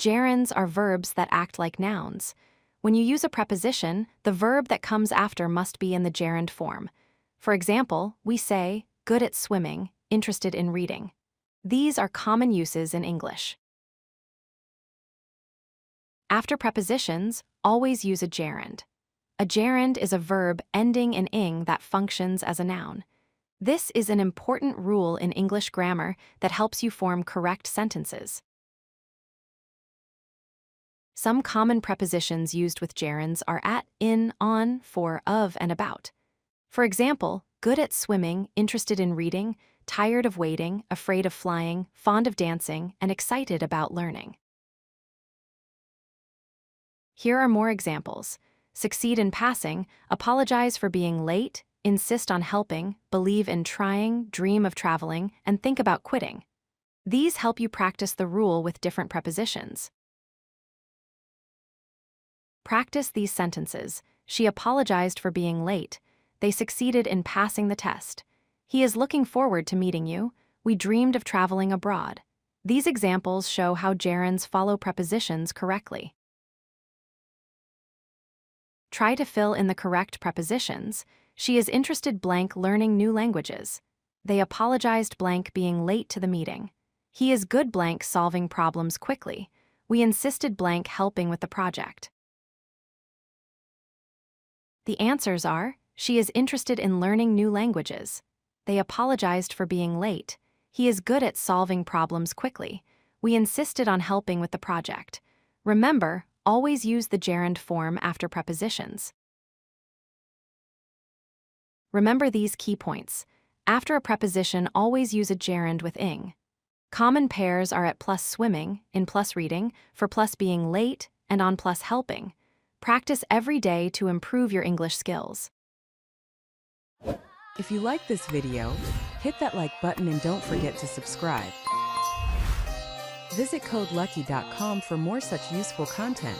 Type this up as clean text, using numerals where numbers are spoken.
Gerunds are verbs that act like nouns. When you use a preposition, the verb that comes after must be in the gerund form. For example, we say, good at swimming, interested in reading. These are common uses in English. After prepositions, always use a gerund. A gerund is a verb ending in ing that functions as a noun. This is an important rule in English grammar that helps you form correct sentences. Some common prepositions used with gerunds are at, in, on, for, of, and about. For example, good at swimming, interested in reading, tired of waiting, afraid of flying, fond of dancing, and excited about learning. Here are more examples. Succeed in passing, apologize for being late, insist on helping, believe in trying, dream of traveling, and think about quitting. These help you practice the rule with different prepositions. Practice these sentences. She apologized for being late. They succeeded in passing the test. He is looking forward to meeting you. We dreamed of traveling abroad. These examples show how gerunds follow prepositions correctly. Try to fill in the correct prepositions. She is interested blank learning new languages. They apologized blank being late to the meeting. He is good blank solving problems quickly. We insisted blank helping with the project. The answers are, she is interested in learning new languages. They apologized for being late. He is good at solving problems quickly. We insisted on helping with the project. Remember, always use the gerund form after prepositions. Remember these key points. After a preposition, always use a gerund with ing. Common pairs are at plus swimming, in plus reading, for plus being late, and on plus helping. Practice every day to improve your English skills. If you like this video, hit that like button and don't forget to subscribe. Visit codelucky.com for more such useful content.